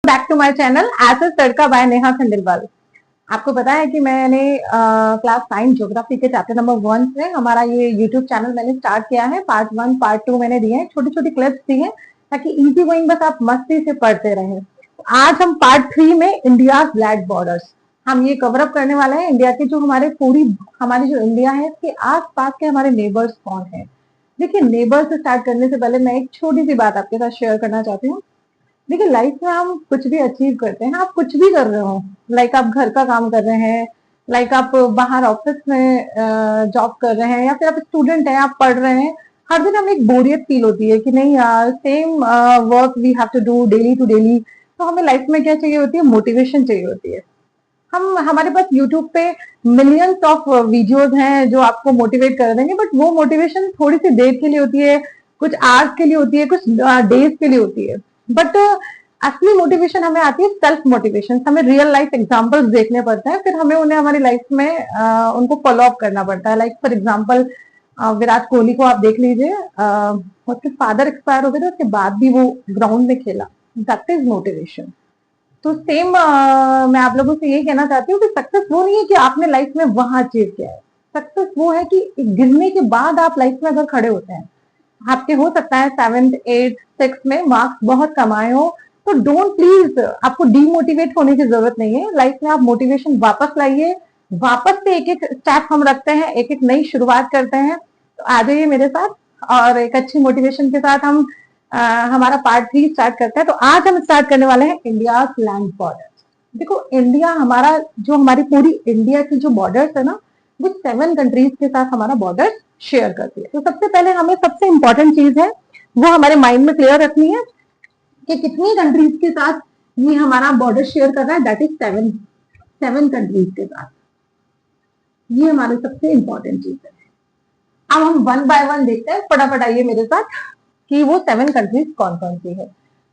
Back to my channel S Tadka by Neha Khandelwal. आपको पता है कि मैंने क्लास 9 ज्योग्राफी के चैप्टर नंबर 1 से हमारा ये यूट्यूब चैनल मैंने स्टार्ट किया है। पार्ट 1 पार्ट 2 मैंने दिए हैं, छोटी छोटी क्लिप्स दी हैं ताकि इजी गोइंग बस आप मस्ती से पढ़ते रहें। आज हम पार्ट 3 में इंडिया लैंड बॉर्डर्स हम ये कवर अप करने वाले हैं। इंडिया के जो हमारी जो इंडिया है इसके आस पास के हमारे नेबर्स कौन है। देखिए, नेबर्स से स्टार्ट करने से पहले मैं एक छोटी सी बात आपके साथ शेयर करना चाहती हूँ। देखिए, लाइफ में हम कुछ भी अचीव करते हैं, आप कुछ भी कर रहे हो, लाइक आप घर का काम कर रहे हैं, लाइक आप बाहर ऑफिस में जॉब कर रहे हैं, या फिर आप स्टूडेंट हैं, आप पढ़ रहे हैं। हर दिन हमें एक बोरियत फील होती है कि नहीं यार, same work we have to do daily to daily. तो हमें लाइफ में क्या चाहिए होती है? मोटिवेशन चाहिए होती है। हमारे पास यूट्यूब पे मिलियंस ऑफ वीडियोस हैं जो आपको मोटिवेट कर देंगे, बट वो मोटिवेशन थोड़ी सी देर के लिए होती है, कुछ आवर्स के लिए होती है, कुछ डेज के लिए होती है। बट असली मोटिवेशन हमें आती है सेल्फ मोटिवेशन। हमें रियल लाइफ एग्जांपल्स देखने पड़ते हैं, फिर हमें उन्हें हमारी लाइफ में उनको फॉलो अप करना पड़ता है। Like for example Virat Kohli को आप देख लीजिए, उसके फादर एक्सपायर हो गए थे, उसके बाद भी वो ग्राउंड में खेला। That is motivation. तो सेम मैं आप लोगों से यही कहना चाहती हूँ कि सक्सेस वो नहीं है कि आपने लाइफ में वहां अचीव किया है। सक्सेस वो है कि गिरने के बाद आप लाइफ में अगर खड़े होते हैं। आपके हो सकता है 7th 8th 6th में मार्क्स बहुत कम आए हो, तो डोंट प्लीज, आपको डीमोटिवेट होने की जरूरत नहीं है। लाइफ में आप मोटिवेशन वापस लाइए, वापस से एक एक स्टेप हम रखते हैं, एक एक नई शुरुआत करते हैं। तो आ जाइए मेरे साथ और एक अच्छी मोटिवेशन के साथ हम हमारा पार्ट 3 स्टार्ट करते हैं। तो आज हम स्टार्ट करने वाले हैं इंडिया लैंड बॉर्डर। देखो, इंडिया हमारी पूरी इंडिया की जो बॉर्डर्स है ना, वो 7 कंट्रीज के साथ हमारा बॉर्डर शेयर करती है। तो सबसे पहले हमें सबसे इंपॉर्टेंट चीज है वो हमारे माइंड में क्लियर रखनी है कि कितनी कंट्रीज के साथ ये हमारा बॉर्डर शेयर कर रहा है। दैट इज 7 कंट्रीज के साथ। ये हमारे सबसे इंपॉर्टेंट चीज है। अब हम 1 बाय 1 देखते हैं, फटाफट आइए मेरे साथ कि वो 7 कंट्रीज कौन कौन सी है।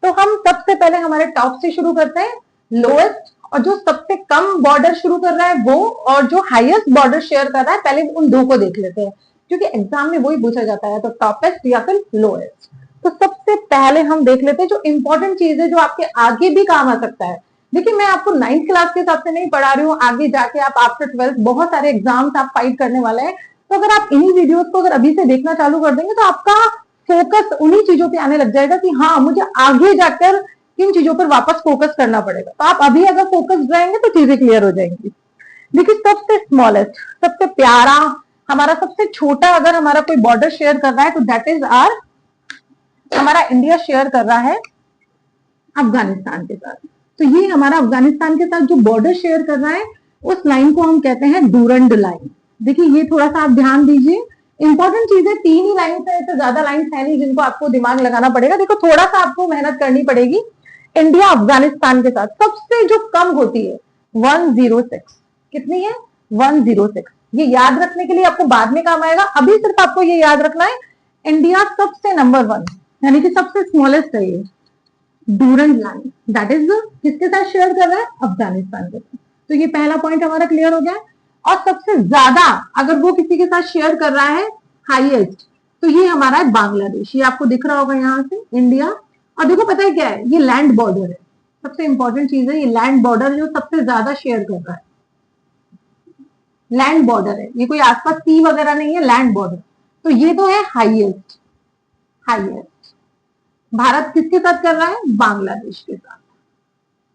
तो हम सबसे पहले हमारे टॉप से शुरू करते हैं, लोएस्ट, और जो सबसे कम बॉर्डर शुरू कर रहा है वो, और जो हाईएस्ट बॉर्डर शेयर कर रहा है, पहले उन दो को देख लेते हैं क्योंकि एग्जाम में वही पूछा जाता है, तो टॉपेस्ट या फिर लोएस्ट। तो सबसे पहले हम देख लेते हैं जो इंपॉर्टेंट चीज है जो आपके आगे भी काम आ सकता है। देखिए, मैं आपको 9th क्लास के हिसाब से नहीं पढ़ा रही हूँ, आगे जाके आप आफ्टर 12th बहुत सारे एग्जाम्स आप फाइट करने वाले हैं। तो अगर आप इन्हीं वीडियोस को अगर अभी से देखना चालू कर देंगे तो आपका फोकस उन्हीं चीजों पे आने लग जाएगा कि हाँ, मुझे आगे जाकर किन चीजों पर वापस फोकस करना पड़ेगा। तो आप अभी अगर फोकस रहेंगे तो चीजें क्लियर हो जाएंगी। देखिए, सबसे स्मॉलेस्ट, सबसे प्यारा, हमारा सबसे छोटा अगर हमारा कोई बॉर्डर शेयर कर रहा है तो दैट इज हमारा इंडिया शेयर कर रहा है अफगानिस्तान के साथ। तो ये हमारा अफगानिस्तान के साथ जो बॉर्डर शेयर कर रहा है, उस लाइन को हम कहते हैं डूरंड लाइन। देखिए, ये थोड़ा सा आप ध्यान दीजिए, इंपॉर्टेंट चीज है। 3 ही लाइन है, तो ज्यादा लाइन है नहीं जिनको आपको दिमाग लगाना पड़ेगा। देखो, थोड़ा सा आपको मेहनत करनी पड़ेगी। इंडिया अफगानिस्तान के साथ सबसे जो कम होती है 106। कितनी है? 106। ये याद रखने के लिए आपको बाद में काम आएगा, अभी सिर्फ आपको ये याद रखना है इंडिया सबसे नंबर 1 यानी कि सबसे स्मॉलेस्ट है ये डूरंड लाइन। दैट इज किसके साथ शेयर कर रहा है? अफगानिस्तान के साथ। तो ये पहला पॉइंट हमारा क्लियर हो गया। और सबसे ज्यादा अगर वो किसी के साथ शेयर कर रहा है, हाईएस्ट, तो ये हमारा है बांग्लादेश। ये आपको दिख रहा होगा यहाँ से इंडिया। और देखो, पता है क्या है? ये लैंड बॉर्डर है। सबसे इंपॉर्टेंट चीज है ये लैंड बॉर्डर जो सबसे ज्यादा शेयर कर रहा है। लैंड बॉर्डर है, ये कोई आसपास सी वगैरह नहीं है, लैंड बॉर्डर। तो ये तो है हाईएस्ट। भारत किसके साथ कर रहा है? बांग्लादेश के साथ।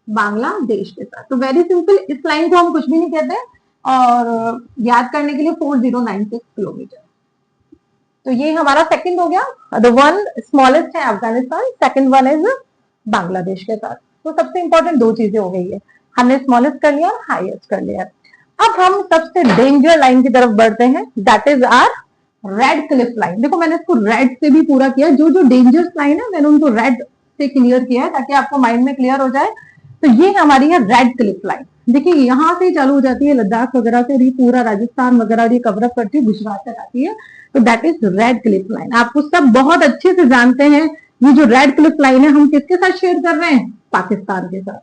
बांग्लादेश के साथ। तो वेरी सिंपल, इस लाइन को हम कुछ भी नहीं कहते और याद करने के लिए 4096 किलोमीटर। तो ये हमारा सेकंड हो गया। द वन स्मॉलेस्ट है Afghanistan, second one is Bangladesh के साथ। तो सबसे इंपॉर्टेंट 2 चीजें हो गई है, हमने स्मॉलेस्ट कर लिया और हाईएस्ट कर लिया। अब हम सबसे डेंजर लाइन की तरफ बढ़ते हैं, that is our red cliff line. देखो, मैंने इसको रेड से भी पूरा किया, जो जो डेंजरस लाइन है मैंने उनको रेड से क्लियर किया है ताकि आपको माइंड में क्लियर हो जाए। तो ये हमारी है रेड क्लिफ लाइन। देखिए, यहाँ से चालू हो जाती है लद्दाख वगैरह से, और ये पूरा राजस्थान वगैरह ये कवर अप करती है, गुजरात तक आती है। तो that is red cliff line. आपको सब बहुत अच्छे से जानते हैं ये जो रेड क्लिफ लाइन है हम किसके साथ शेयर कर रहे हैं? पाकिस्तान के साथ।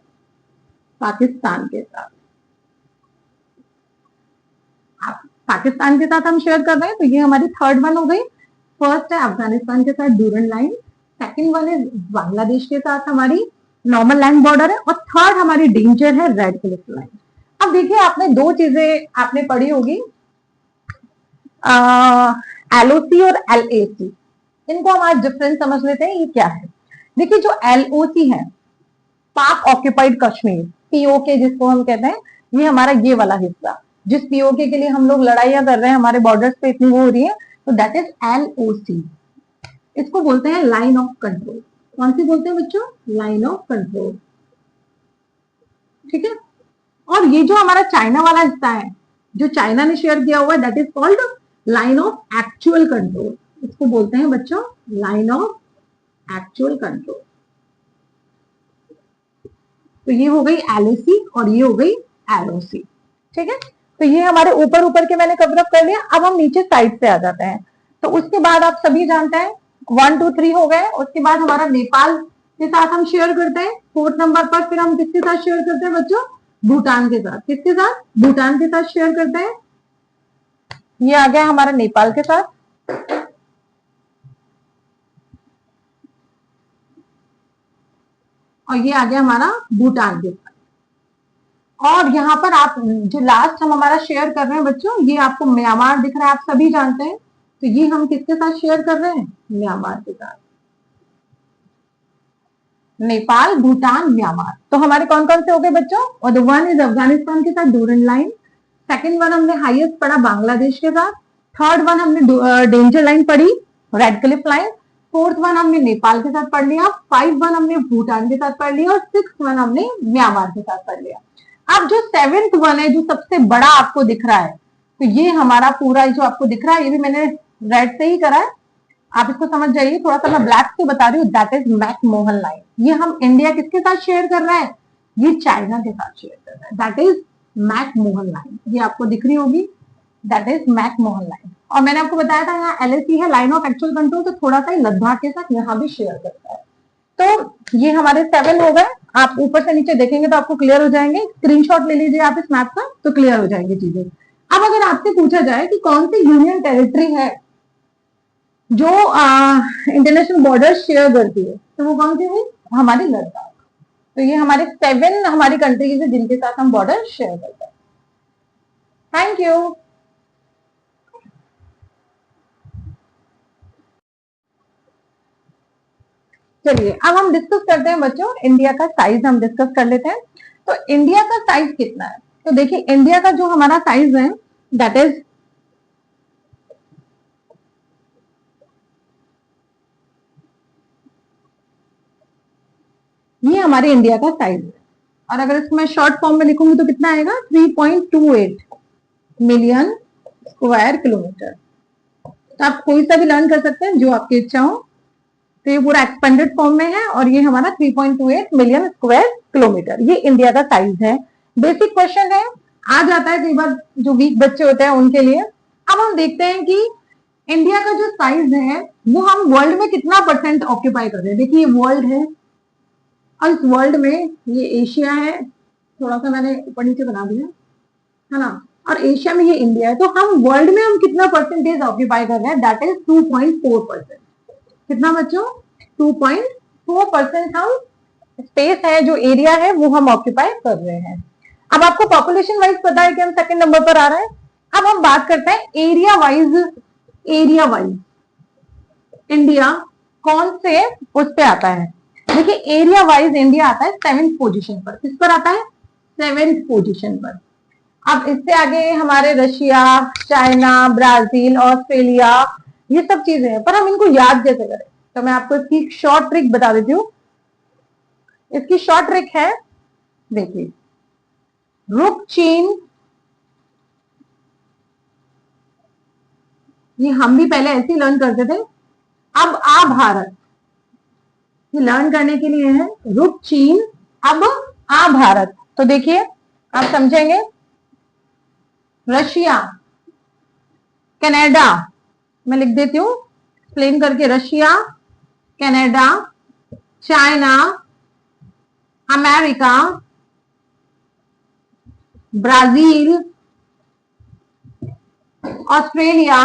पाकिस्तान के साथ पाकिस्तान के साथ हम शेयर कर रहे हैं। तो ये हमारी थर्ड वन हो गई। फर्स्ट है अफगानिस्तान के साथ डूरंड लाइन, सेकंड वन है बांग्लादेश के साथ हमारी, नॉर्मल लाइन बॉर्डर है, और थर्ड हमारी डेंजर है रेड क्लिफ लाइन। अब देखिए आपने दो चीजें आपने पढ़ी होगी, एलओसी और एलएसी। इनको हम आज डिफरेंस समझ लेते हैं, ये क्या है। देखिए जो एलओसी है, पाक ऑक्यूपाइड कश्मीर, पीओके जिसको हम कहते हैं, ये हमारा ये वाला हिस्सा, जिस पीओके के लिए हम लोग लड़ाइयां कर रहे हैं, हमारे बॉर्डर्स पे इतनी वो हो रही है, तो दैट इज एलओसी। इसको बोलते हैं लाइन ऑफ कंट्रोल। कौन सी बोलते हैं बच्चों? Line of control. ठीक है। और ये जो हमारा चाइना वाला हिस्सा है, जो चाइना ने शेयर किया हुआ है, that is called line of actual control. इसको बोलते हैं बच्चों लाइन ऑफ एक्चुअल कंट्रोल। तो ये हो गई एलओसी और ये हो गई एलओसी। ठीक है। तो ये हमारे ऊपर ऊपर के मैंने कवर अप कर लिया। अब हम नीचे साइड से आ जाते हैं। तो उसके बाद आप सभी जानते हैं 1 2 3 हो गए। उसके बाद हमारा नेपाल के साथ हम शेयर करते हैं 4th नंबर पर। फिर हम किसके साथ शेयर करते हैं बच्चों? भूटान के साथ। किसके साथ? भूटान के साथ शेयर करते हैं। ये आ गया हमारा नेपाल के साथ। और ये आ गया हमारा भूटान के साथ। और यहाँ पर आप जो लास्ट हम हमारा शेयर कर रहे हैं बच्चों, ये आपको म्यांमार दिख रहा है, आप सभी जानते हैं। तो ये हम किसके साथ शेयर कर रहे हैं? म्यांमार के साथ। नेपाल, भूटान, म्यांमार। तो हमारे कौन कौन से हो गए बच्चों? और द वन इज अफगानिस्तान के साथ डूरन लाइन। सेकंड वन हमने हाईएस्ट पढ़ा बांग्लादेश के साथ। थर्ड वन हमने डेंजर लाइन पढ़ी, red cliff line. Fourth one हमने नेपाल के साथ पढ़ लिया। 5 वन हमने भूटान के साथ पढ़ लिया। और 6 वन हमने म्यांमार के साथ पढ़ लिया। अब जो 7th वन है, जो सबसे बड़ा आपको दिख रहा है, तो ये हमारा पूरा जो आपको दिख रहा है, ये भी मैंने रेड से ही करा है, आप इसको समझ जाइए। थोड़ा सा मैं ब्लैक से बता रही हूँ, दैट इज मैकमोहन लाइन। ये हम इंडिया किसके साथ शेयर कर रहे हैं? ये चाइना के साथ शेयर कर रहे हैं, दैट इज मैकमोहन लाइन। ये आपको दिख रही होगी, दैट इज मैकमोहन लाइन। और मैंने आपको बताया था यहाँ एलएसी है, लाइन ऑफ एक्चुअल कंट्रोल, तो थोड़ा सा लद्दाख के साथ यहाँ भी शेयर करता है। तो ये हमारे 7 हो गए। आप ऊपर से नीचे देखेंगे तो आपको क्लियर हो जाएंगे। स्क्रीनशॉट ले लीजिए आप इस मैप का, तो क्लियर हो जाएंगी चीजें। अब अगर आपसे पूछा जाए कि कौन सी यूनियन टेरिटरी है जो इंटरनेशनल बॉर्डर शेयर करती है, तो वो कौन सी हुई? हमारी लद्दाख। तो ये हमारे 7 हमारी कंट्रीज है जिनके साथ हम बॉर्डर शेयर करते हैं। Thank you. चलिए अब हम डिस्कस करते हैं बच्चों, इंडिया का साइज हम डिस्कस कर लेते हैं। तो इंडिया का साइज कितना है? तो देखिए इंडिया का जो हमारा साइज है, दैट इज, ये हमारे इंडिया का साइज है। और अगर इसको मैं शॉर्ट फॉर्म में लिखूंगी तो कितना आएगा? 3.28 मिलियन स्क्वायर किलोमीटर। तो आप कोई सा भी लर्न कर सकते हैं जो आपकी इच्छा हो। तो ये पूरा एक्सपेंडेड फॉर्म में है और ये हमारा 3.28 मिलियन स्क्वायर किलोमीटर, ये इंडिया का साइज है। बेसिक क्वेश्चन है, आ जाता है कई बार जो वीक बच्चे होते हैं उनके लिए। अब हम देखते हैं कि इंडिया का जो साइज है वो हम वर्ल्ड में कितना परसेंट ऑक्यूपाई कर रहे हैं। देखिए ये वर्ल्ड है और इस वर्ल्ड में ये एशिया है, थोड़ा सा मैंने ऊपर नीचे बना दिया है ना, और एशिया में ये इंडिया है। तो हम वर्ल्ड में हम कितना परसेंटेज ऑक्यूपाई कर रहे हैं? That is 2.4%। कितना बच्चों? 2.4% हम स्पेस है, जो एरिया है वो हम ऑक्यूपाई कर रहे हैं। अब आपको पॉपुलेशन वाइज पता है कि हम सेकंड नंबर पर आ रहे हैं। अब हम बात करते हैं area wise. Area wise India कौन से उस पे आता है? देखिए एरिया वाइज इंडिया आता है 7th पोजीशन पर। किस पर आता है? 7th पोजीशन पर। अब इससे आगे हमारे रशिया, चाइना, ब्राजील, ऑस्ट्रेलिया, ये सब चीजें हैं, पर हम इनको याद कैसे करें? तो मैं आपको इसकी शॉर्ट ट्रिक बता देती हूँ। इसकी शॉर्ट ट्रिक है, देखिए, रुक चीन, ये हम भी पहले ऐसे ही लर्न करते थे। अब आ भारत, ये लर्न करने के लिए है, रुक चीन, अब आ भारत। तो देखिए आप समझेंगे, रशिया, कनाडा, मैं लिख देती हूं एक्सप्लेन करके, Russia, Canada, China, America, Brazil, Australia,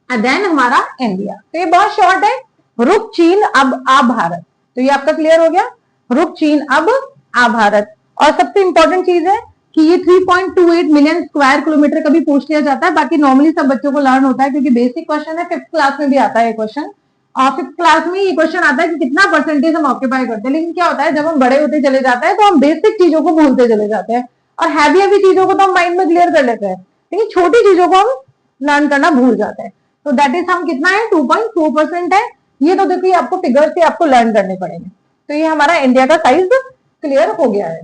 then हमारा इंडिया। तो ये बहुत शॉर्ट है, रुक चीन अब आ भारत, तो ये आपका क्लियर हो गया, रुक चीन अब आ भारत। और सबसे इंपॉर्टेंट चीज है कि ये 3.28 मिलियन स्क्वायर किलोमीटर कभी पूछ लिया जाता है, बाकी नॉर्मली सब बच्चों को लर्न होता है क्योंकि बेसिक क्वेश्चन है, 5th क्लास में भी आता है क्वेश्चन। और 5th क्लास में ये क्वेश्चन आता है कि कितना परसेंटेज हम ऑक्यूपाई करते हैं, लेकिन क्या होता है जब हम बड़े होते चले जाते हैं तो हम बेसिक चीजों को भूलते चले जाते हैं और हैवी हैवी चीजों को तो हम माइंड में क्लियर कर लेते हैं, लेकिन छोटी चीजों को हम लर्न करना भूल जाते हैं। तो दैट इज हम कितना है 2.4% है। ये तो देखिए आपको फिगर से आपको लर्न करने पड़ेंगे। तो ये हमारा इंडिया का साइज क्लियर हो गया है।